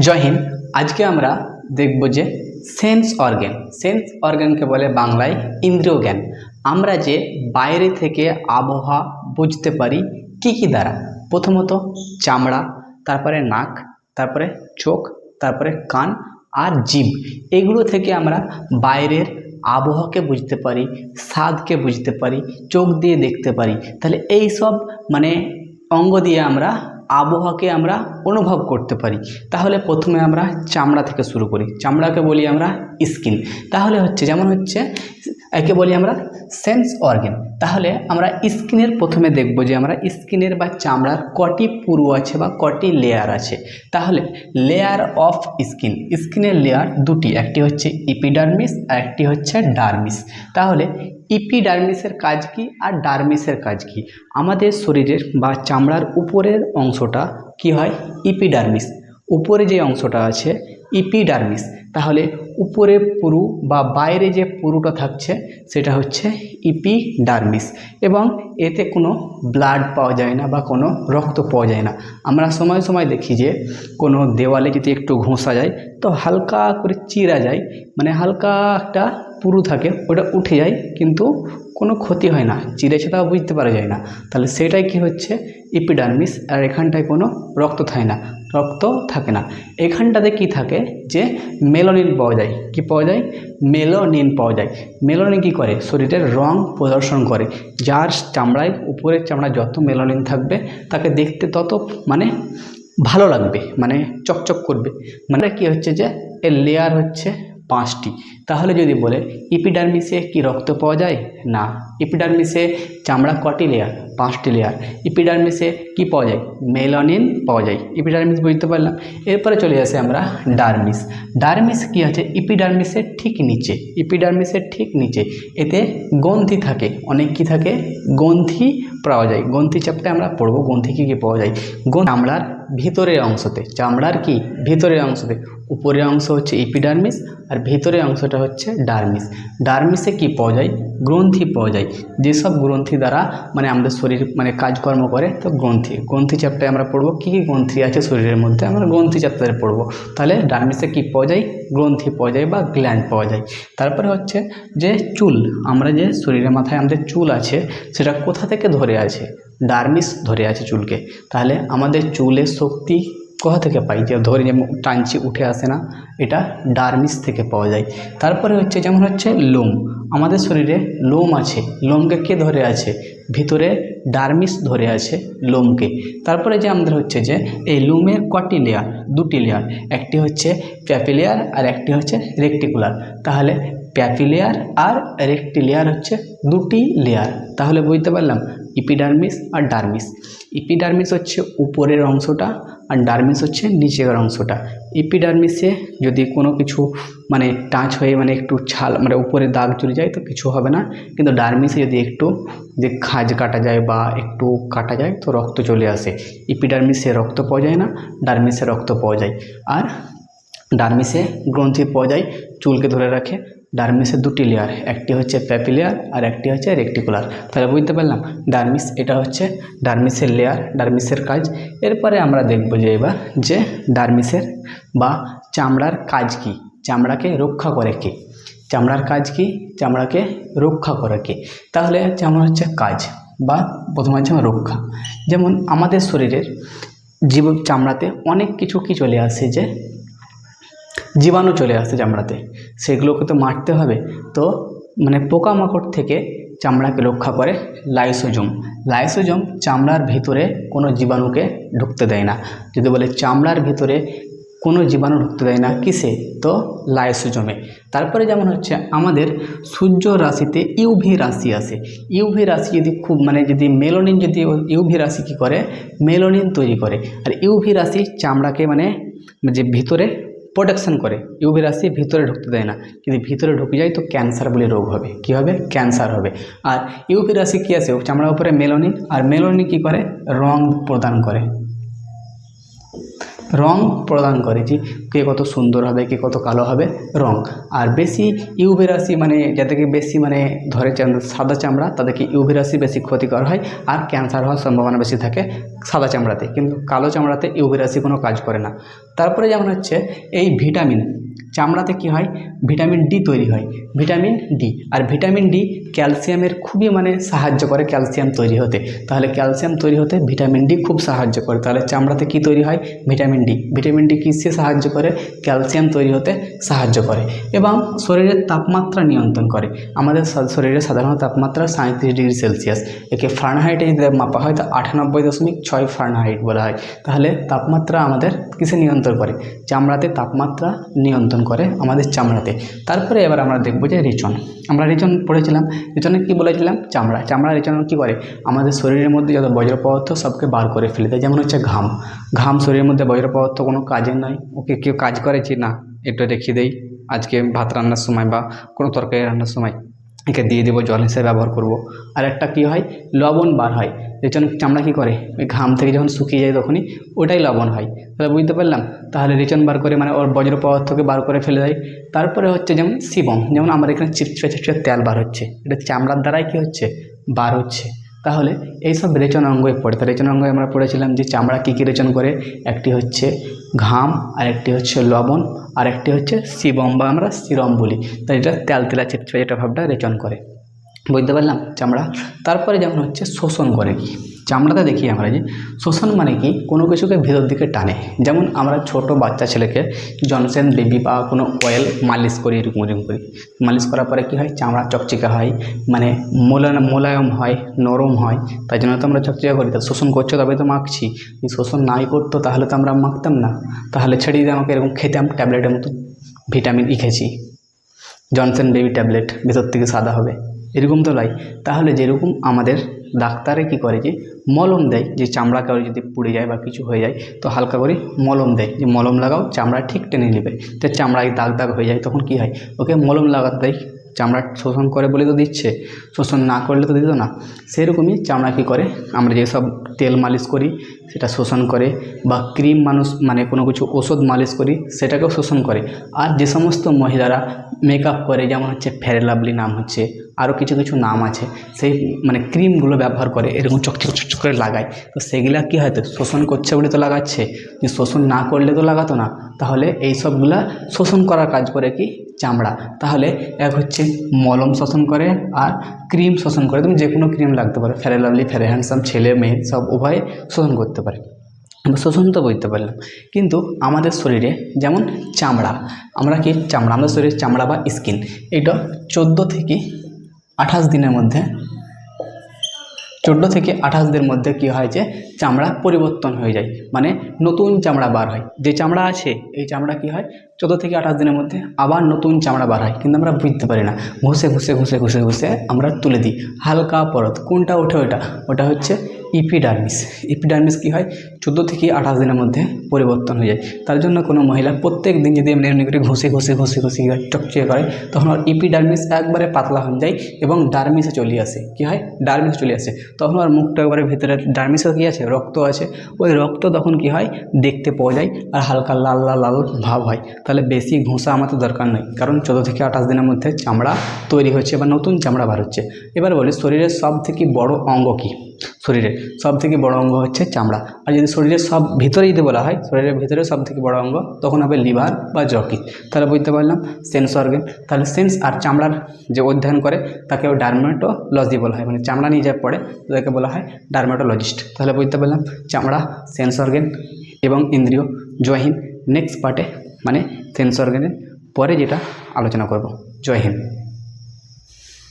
জয় হিন্দ। আজকে আমরা দেখব যে সেন্স অর্গানকে বলে বাংলায় ইন্দ্রিয় জ্ঞান। আমরা যে বাইরে থেকে আবহাওয়া বুঝতে পারি কি কি দ্বারা? প্রথমত চামড়া, তারপরে নাক, তারপরে চোখ, তারপরে কান আর জিভ। এগুলো থেকে আমরা বাইরের আবহাওয়াকে বুঝতে পারি, স্বাদকে বুঝতে পারি, চোখ দিয়ে দেখতে পারি। তাহলে এই সব অঙ্গ দিয়ে আমরা আবহাওয়াকে আমরা অনুভব করতে পারি। তাহলে প্রথমে আমরা চামড়া থেকে শুরু করি। চামড়াকে বলি আমরা স্কিন। তাহলে যেমন একে বলি আমরা সেন্স অর্গান। তাহলে আমরা স্কিনের প্রথমে দেখব যে আমরা স্কিনের বা চামড়ার কটি পুরু আছে বা কটি লেয়ার আছে। তাহলে লেয়ার অফ স্কিনের লেয়ার দুটি, একটি হচ্ছে এপিডার্মিস আর একটি হচ্ছে ডার্মিস। তাহলে এপিডার্মিসের কাজ কি আর ডার্মিসের কাজ কি? আমাদের শরীরের বা চামড়ার উপরের অংশটা কি হয়? এপিডার্মিস। উপরে যে অংশটা আছে এপিডার্মিস। তাহলে উপরে পুরু বা বাইরে যে পুরুটা থাকছে সেটা হচ্ছে এপিডার্মিস। এবং এতে কোনো ব্লাড পাওয়া যায় না বা কোনো রক্ত পাওয়া যায় না। আমরা সময় সময় দেখি যে কোনো দেওয়ালে যদি একটু ঘষা যায় তো হালকা করে চিরা যায়, হালকা একটা পুরু থাকে, ওটা উঠে যায় কিন্তু কোনো ক্ষতি হয় না, চিরেছে তাও বুঝতে পারা যায় না। তাহলে সেটাই কি হচ্ছে? এপিডার্মিস। আর এখানটায় কোনো রক্ত থাকে না। এখানটাতে কি থাকে? যে মেলানিন পাওয়া যায়। কি পাওয়া যায়? মেলানিন পাওয়া যায়। মেলানিন কী করে? শরীরের রং প্রদর্শন করে। যার চামড়ায়, উপরের চামড়ায় যত মেলানিন থাকবে তাকে দেখতে তত ভালো লাগবে, চকচক করবে। কি হচ্ছে যে এর লেয়ার হচ্ছে 5টি। তাহলে যদি বলে এপিডার্মিসে কি রক্ত পাওয়া যায়? না। এপিডার্মিসে চামড়া কটি লেয়ার? 5টি লেয়ার। এপিডার্মিসে কি পাওয়া যায়? মেলানিন পাওয়া যায়। এপিডার্মিস বুঝতে পারলাম। এরপরে চলে আসে আমরা ডার্মিস। ডার্মিস কি আছে? এপিডার্মিসের ঠিক নিচে এতে গ্রন্থি থাকে। অনেক কি থাকে? গ্রন্থি পাওয়া যায়। গ্রন্থি চ্যাপ্টে আমরা পড়বো গ্রন্থি কী কী পাওয়া যায়। চামড়ার ভিতরের অংশতে, উপরের অংশ হচ্ছে এপিডার্মিস আর ভিতরের অংশটা হচ্ছে ডার্মিস। ডার্মিসে কি পাওয়া যায়? গ্রন্থি পাওয়া যায়। যেসব গ্রন্থি দ্বারা আমাদের শরীর কাজকর্ম করে, তো গ্রন্থি চ্যাপ্টারে আমরা পড়বো কী কী গ্রন্থি আছে শরীরের মধ্যে, আমরা গ্রন্থি চ্যাপ্টারে পড়বো। তাহলে ডার্মিসে কি পাওয়া যায়? গ্রন্থি পাওয়া যায় বা গ্ল্যান্ড পাওয়া যায়। তারপরে হচ্ছে যে চুল। আমরা যে শরীরের মাথায় আমাদের চুল আছে সেটা কোথা থেকে ধরে আছে? ডার্মিস ধরে আছে চুলকে। তাহলে আমাদের চুলের শক্তি কোথা থেকে পাই? যে ধরে যেমন টানছি উঠে আসে না, এটা ডার্মিস থেকে পাওয়া যায়। তারপরে যেমন লোম। আমাদের শরীরে লোম আছে, লোমকে কে ধরে আছে? ভিতরে ডার্মিস ধরে আছে লোমকে। তারপরে যে আমাদের যে এই লোমের কটি লেয়ার? 2টি লেয়ার। একটি হচ্ছে প্যাপিলিয়ার আর একটি হচ্ছে রেক্টিকুলার। তাহলে প্যাপিলিয়ার আর রেক্টিলিয়ার হচ্ছে 2টি লেয়ার। তাহলে বুঝতে পারলাম এপিডার্মিস আর ডার্মিস। এপিডার্মিস হচ্ছে উপরের অংশটা আর ডার্মিস হচ্ছে নিচের অংশটা। এপিডার্মিসে যদি কোনো কিছু টাচ হয়ে একটু ছাল উপরে দাগ চলে যায় তো কিছু হবে না, কিন্তু ডার্মিসে যদি একটু খাঁজ কাটা যায় বা একটু কাটা যায় তো রক্ত চলে আসে। এপিডার্মিসে রক্ত পাওয়া যায় না, ডার্মিসে রক্ত পাওয়া যায়। আর ডার্মিসে গ্রন্থি পাওয়া যায়, চুলকে ধরে রাখে। ডার্মিসের 2টি লেয়ার, একটি হচ্ছে প্যাপিলিয়ার আর একটি হচ্ছে রেক্টিকুলার। তাহলে বুঝতে পারলাম ডার্মিস, এটা হচ্ছে ডার্মিসের লেয়ার, ডার্মিসের কাজ। এরপরে আমরা দেখব যে এবার যে ডার্মিসের বা চামড়ার কাজ কি, চামড়াকে রক্ষা করে কে? চামড়ার কাজ কি? চামড়াকে রক্ষা করে কে? তাহলে যেমন কাজ বা প্রথম রক্ষা। যেমন আমাদের শরীরের চামড়াতে অনেক কিছু কি চলে আসে, যে জীবাণু চলে আসে চামড়াতে, সেগুলোকে তো মারতে হবে। তো পোকামাকড় থেকে চামড়াকে রক্ষা করে লাইসোজোম চামড়ার ভিতরে কোনো জীবাণুকে ঢুকতে দেয় না। যদি বলে চামড়ার ভিতরে কোনো জীবাণু ঢুকতে দেয় না কিসে? তো লাইসোজোমে। তারপরে যেমন আমাদের সূর্য রাশিতে ইউভি রাশি আসে। ইউভি রাশি যদি খুব যদি মেলানিন, যদি ইউভি রাশি কী করে? মেলানিন তৈরি করে। আর ইউভি রাশি চামড়াকে যে ভিতরে প্রোটেকশন করে। ইউভি রাশি ভিতরে ঢুকতে দেয় না, যদি ভিতরে ঢুকে যায় তো ক্যান্সার বলে রোগ হবে। কী হবে? ক্যান্সার হবে। আর ইউভি রাশি কী আছে? চামড়ার উপরে মেলানিন, আর মেলানিন কী করে? রং প্রদান করে। রং প্রদান করে যে কে কত সুন্দর হবে, কে কত কালো হবে, রং। আর বেশি ইউভি রাশি মানে যাদেরকে বেশি মানে ধরে সাদা চামড়া, তাদেরকে ইউভি রাশি বেশি ক্ষতিকর হয় আর ক্যান্সার হওয়ার সম্ভাবনা বেশি থাকে সাদা চামড়াতে, কিন্তু কালো চামড়াতে ইউভি রাশি কোনো কাজ করে না। তারপরে যেমন হচ্ছে এই ভিটামিন, চামড়াতে কি হয়, ভিটামিন ডি তৈরি হয়, ভিটামিন ডি। আর ভিটামিন ডি ক্যালসিয়ামের খুবই মানে সাহায্য করে ক্যালসিয়াম তৈরি হতে। তাহলে ক্যালসিয়াম তৈরি হতে ভিটামিন ডি খুব সাহায্য করে। তাহলে চামড়াতে কি তৈরি হয়, ভিটামিন ডি। ভিটামিন ডি কিসে সাহায্য করে, ক্যালসিয়াম তৈরি হতে সাহায্য করে। এবং শরীরের তাপমাত্রা নিয়ন্ত্রণ করে। আমাদের শরীরের সাধারণ তাপমাত্রা 37°C। একে ফারেনহাইটে যদি মাপা হয় তো 98.6 ফারেনহাইট বলা হয়। তাহলে তাপমাত্রা আমাদের কিসে নিয়ন্ত্রণ করে, চামড়াতে তাপমাত্রা নিয়ন্ত্রণ করে আমাদের চামড়াতে। তারপরে এবার আমরা দেখব যে রেচন। আমরা রেচন পড়েছিলাম, রেচনে কি বলেছিলাম, চামড়া রেচন কী করে, আমাদের শরীরের মধ্যে যত বজ্র পদার্থ সবকে বার করে ফেলে দেয়। যেমন হচ্ছে ঘাম শরীরের মধ্যে বজ্র পদার্থ কোনো কাজের নয়, ওকে কেউ কাজ করেছি না, এটা রেখে দেই আজকে ভাত রান্নার সময় বা কোনো তরকারি রান্নার সময় একে দিয়ে দেবো, জল হিসেবে ব্যবহার করব। আর একটা কী হয়, লবণ বার হয়। রেচন চামড়া কী করে, ওই ঘাম থেকে যখন শুকিয়ে যায় তখনই ওটাই লবণ হয়। তাহলে বুঝতে পারলাম। তাহলে রেচন বার করে মানে ওর বজ্র পদার্থকে বার করে ফেলে দেয়। তারপরে হচ্ছে যেমন সিবম, যেমন আমার এখানে চিপচিপে তেল বার হচ্ছে, এটা চামড়ার দ্বারাই কী হচ্ছে, বার হচ্ছে। তাহলে এইসব রেচন অঙ্গই পড়ে। তো রেচন অঙ্গে আমরা পড়েছিলাম যে চামড়া কী কী রেচন করে, একটি হচ্ছে ঘাম, আরেকটি হচ্ছে লবণ, আরেকটি হচ্ছে সিবম বা আমরা সিরম বলি। তাই এটা তেলা চিপচিপে যেটা ভাবটা রেচন করে, বুঝতে পারলাম চামড়া। তারপরে যেমন হচ্ছে শোষণ করে কি, চামড়াতে দেখি আমরা যে শোষণ মানে কি, কোনো কিছুকে ভেতর দিকে টানে। যেমন আমরা ছোট বাচ্চা ছেলেকে জনসন বেবি বা কোনো অয়েল মালিশ করি, এরকম করি, মালিশ করার পরে কি হয়, চামড়া চকচিকা হয়, মানে মোলায়ম হয়, নরম হয়। তাই জন্য তো আমরা চকচিকা করি। তা শোষণ করছো তবে তো মাখছি, শোষণ নাই করতো তাহলে তো আমরা মাখতাম না, তাহলে ছেড়ে দিয়ে আমাকে এরকম খেতাম ট্যাবলেটের মতো। ভিটামিন ই খেয়েছি, জনসন বেবি ট্যাবলেট, ভেতর থেকে সাদা হবে, এরকম তো নয়। তাহলে যেরকম আমাদের ডাক্তারে কি করে যে মলম দেয়, যে চামড়া কারো যদি পুড়ে যায় বা কিছু হয়ে যায় তো হালকা করে মলম দেয়, যে মলম লাগাও চামড়া ঠিক টেনে নেবে। তো চামড়ায় দাগ হয়ে যায় তখন কি হয়, ওকে মলম লাগাতে দেয়। চামড়া শোষণ করে বলে তো দিচ্ছে, শোষণ না করলে তো দিত না। সেরকমই চামড়া কী করে, আমরা যেসব তেল মালিশ করি সেটা শোষণ করে, বা ক্রিম মানে কোনো কিছু ওষুধ মালিশ করি সেটাকেও শোষণ করে। আর যে সমস্ত মহিলারা মেকআপ করে, যেমন হচ্ছে ফেয়ার লাভলি নাম হচ্ছে, আরও কিছু কিছু নাম আছে, সেই মানে ক্রিমগুলো ব্যবহার করে এরকম চকচক করে লাগায়। তো সেগুলা কী হয়তো শোষণ করছে বলে তো লাগাচ্ছে, যে শোষণ না করলে তো লাগাতো না। তাহলে এই সবগুলা শোষণ করার কাজ করে কি, চামড়া। তাহলে এক হচ্ছে মলম শোষণ করে আর ক্রিম শোষণ করে। তুমি যে কোনো ক্রিম লাগতে পারে, ফেয়ার লাভলি, ফেয়ার হ্যান্ডসাম, ছেলে মেয়ে সব উভয়ে শোষণ করতে পারে। আমরা শোষণ তো বুঝতে পারলাম, কিন্তু আমাদের শরীরে যেমন চামড়া, আমরা কি চামড়া, আমাদের শরীরের চামড়া বা স্কিন, এটা 14 থেকে 28 দিনের মধ্যে 14 থেকে 28 দিনের মধ্যে কী হয় যে চামড়া পরিবর্তন হয়ে যায়, মানে নতুন চামড়া বার হয়। যে চামড়া আছে এই চামড়া কী হয় 14 থেকে 28 দিনের মধ্যে আবার নতুন চামড়া বার হয়, কিন্তু আমরা বুঝতে পারি না। ঘষে আমরা তুলে দিই হালকা পরত, কোনটা ওঠে, ওটা হচ্ছে ইপিডার্মিস। ইপিডার্মিস কী হয় 14 থেকে 28 দিনের মধ্যে পরিবর্তন হয়ে যায়। তার জন্য কোনো মহিলা প্রত্যেক দিন যদি এমনি করে ঘষে চকচকে করে, তখন ওর ইপিডার্মিস একবারে পাতলা হয়ে যায় এবং ডার্মিসে চলে আসে। কী হয়, ডার্মিসে চলে আসে। তখন আর মুখটা একবারে ভেতরে, ডার্মিসে কী আছে, রক্ত আছে, ওই রক্ত তখন কী হয় দেখতে পাওয়া যায় আর হালকা লাল ভাব হয়। তাহলে বেশি ঘষা আমাদের দরকার নেই, কারণ 14 থেকে 28 দিনের মধ্যে চামড়া তৈরি হচ্ছে বা নতুন চামড়া বার হচ্ছে। এবার বলি শরীরের সব থেকে বড় অঙ্গ কী, শরীরের সব থেকে বড় অঙ্গ হচ্ছে চামড়া। আর যদি শরীরের সব ভিতরে যদি বলা হয়, শরীরের ভিতরে সব থেকে বড় অঙ্গ, তখন হবে লিভার বা যকৃৎ। তাহলে বুঝতে পারলাম সেন্স অর্গান। তাহলে সেন্স আর চামড়ার যে অধ্যয়ন করে তাকেও ডার্মেটোলজি বলা হয়, মানে চামড়া নিয়ে যা পড়ে তাদেরকে বলা হয় ডার্মেটোলজিস্ট। তাহলে বুঝতে পারলাম চামড়া, সেন্স অর্গান এবং ইন্দ্রিয়। জয় হিন্দ। নেক্সট পার্টে মানে সেন্স অর্গানের পরে যেটা আলোচনা করব। জয় হিন্দ।